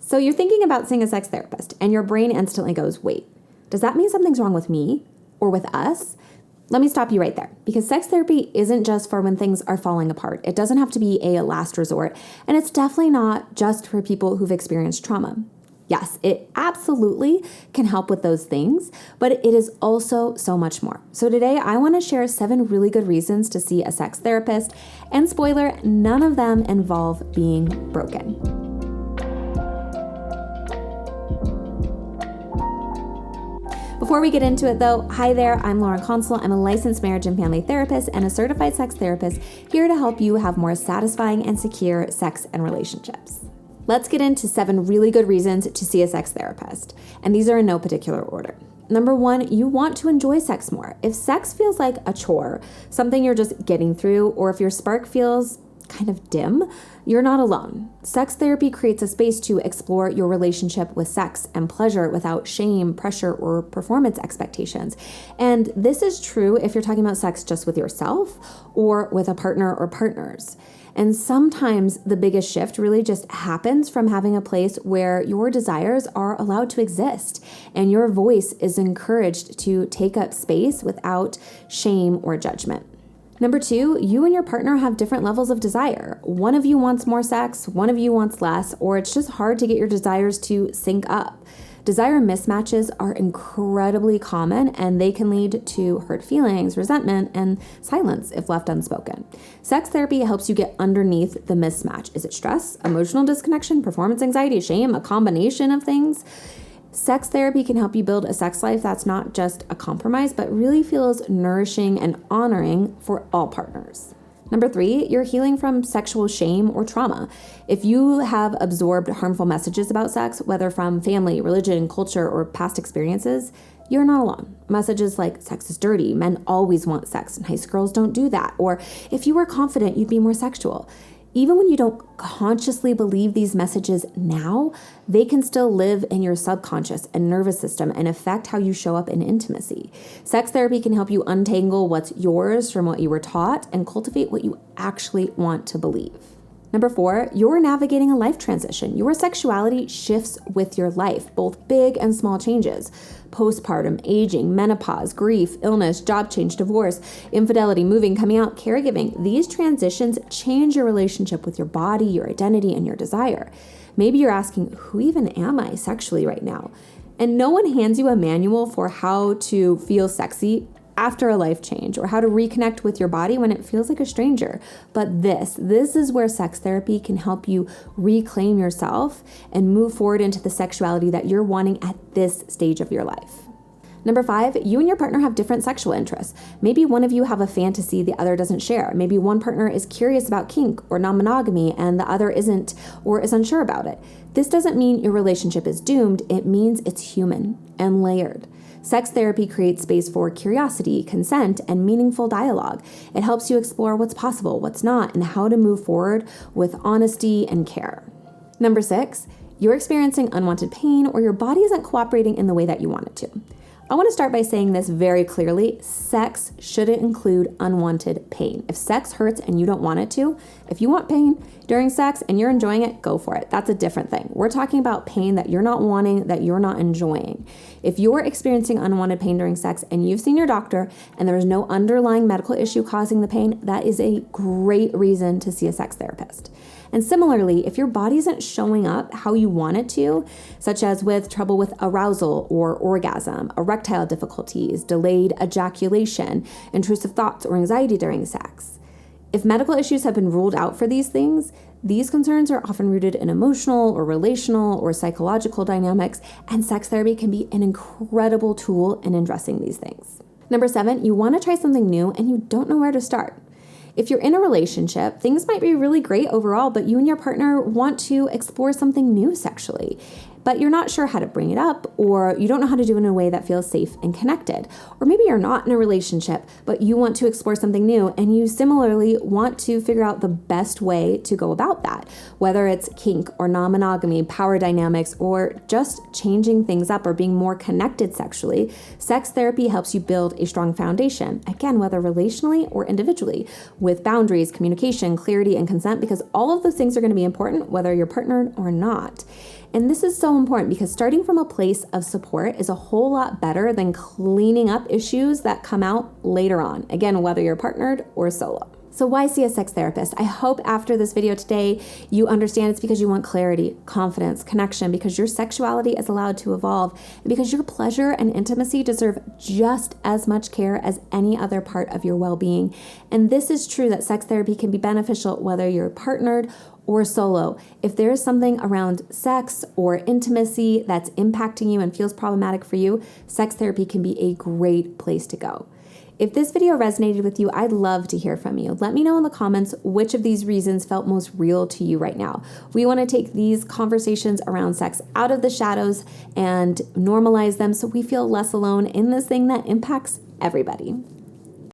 So you're thinking about seeing a sex therapist and your brain instantly goes, wait, does that mean something's wrong with me or with us? Let me stop you right there, because sex therapy isn't just for when things are falling apart. It doesn't have to be a last resort, and it's definitely not just for people who've experienced trauma. Yes, it absolutely can help with those things, but it is also so much more. So today I want to share 7 really good reasons to see a sex therapist, and spoiler, none of them involve being broken. Before we get into it though, hi there, I'm Lauren Consul. I'm a licensed marriage and family therapist and a certified sex therapist here to help you have more satisfying and secure sex and relationships. Let's get into 7 really good reasons to see a sex therapist. And these are in no particular order. Number 1, you want to enjoy sex more. If sex feels like a chore, something you're just getting through, or if your spark feels kind of dim, you're not alone. Sex therapy creates a space to explore your relationship with sex and pleasure without shame, pressure, or performance expectations. And this is true if you're talking about sex just with yourself or with a partner or partners. And sometimes the biggest shift really just happens from having a place where your desires are allowed to exist and your voice is encouraged to take up space without shame or judgment. Number 2, you and your partner have different levels of desire. One of you wants more sex, one of you wants less, or it's just hard to get your desires to sync up. Desire mismatches are incredibly common, and they can lead to hurt feelings, resentment, and silence if left unspoken. Sex therapy helps you get underneath the mismatch. Is it stress, emotional disconnection, performance anxiety, shame, a combination of things? Sex therapy can help you build a sex life that's not just a compromise, but really feels nourishing and honoring for all partners. Number 3, you're healing from sexual shame or trauma. If you have absorbed harmful messages about sex, whether from family, religion, culture, or past experiences, you're not alone. Messages like sex is dirty, men always want sex, nice girls don't do that, or if you were confident, you'd be more sexual. Even when you don't consciously believe these messages now, they can still live in your subconscious and nervous system and affect how you show up in intimacy. Sex therapy can help you untangle what's yours from what you were taught and cultivate what you actually want to believe. Number 4, you're navigating a life transition. Your sexuality shifts with your life, both big and small changes. Postpartum, aging, menopause, grief, illness, job change, divorce, infidelity, moving, coming out, caregiving. These transitions change your relationship with your body, your identity, and your desire. Maybe you're asking, who even am I sexually right now? And no one hands you a manual for how to feel sexy after a life change or how to reconnect with your body when it feels like a stranger. But this is where sex therapy can help you reclaim yourself and move forward into the sexuality that you're wanting at this stage of your life. Number 5, you and your partner have different sexual interests. Maybe one of you have a fantasy the other doesn't share. Maybe one partner is curious about kink or non-monogamy and the other isn't or is unsure about it. This doesn't mean your relationship is doomed. It means it's human and layered. Sex therapy creates space for curiosity, consent, and meaningful dialogue. It helps you explore what's possible, what's not, and how to move forward with honesty and care. Number 6, you're experiencing unwanted pain or your body isn't cooperating in the way that you want it to. I want to start by saying this very clearly. Sex shouldn't include unwanted pain. If sex hurts and you don't want it to, if you want pain during sex and you're enjoying it, go for it. That's a different thing. We're talking about pain that you're not wanting, that you're not enjoying. If you're experiencing unwanted pain during sex and you've seen your doctor and there's no underlying medical issue causing the pain, that is a great reason to see a sex therapist. And similarly, if your body isn't showing up how you want it to, such as with trouble with arousal or orgasm, erectile difficulties, delayed ejaculation, intrusive thoughts, or anxiety during sex, if medical issues have been ruled out for these things, these concerns are often rooted in emotional or relational or psychological dynamics, and sex therapy can be an incredible tool in addressing these things. Number 7, you want to try something new and you don't know where to start. If you're in a relationship, things might be really great overall, but you and your partner want to explore something new sexually. but you're not sure how to bring it up, or you don't know how to do it in a way that feels safe and connected. Or maybe you're not in a relationship, but you want to explore something new, and you similarly want to figure out the best way to go about that, whether it's kink or non-monogamy, power dynamics, or just changing things up or being more connected sexually. Sex therapy helps you build a strong foundation, again, whether relationally or individually, with boundaries, communication, clarity, and consent, because all of those things are going to be important whether you're partnered or not. And this is so important because starting from a place of support is a whole lot better than cleaning up issues that come out later on. Again, whether you're partnered or solo. So why see a sex therapist? I hope after this video today, you understand it's because you want clarity, confidence, connection, because your sexuality is allowed to evolve, and because your pleasure and intimacy deserve just as much care as any other part of your well-being. And this is true that sex therapy can be beneficial whether you're partnered or solo. If there is something around sex or intimacy that's impacting you and feels problematic for you, sex therapy can be a great place to go. If this video resonated with you, I'd love to hear from you. Let me know in the comments which of these reasons felt most real to you right now. We want to take these conversations around sex out of the shadows and normalize them so we feel less alone in this thing that impacts everybody.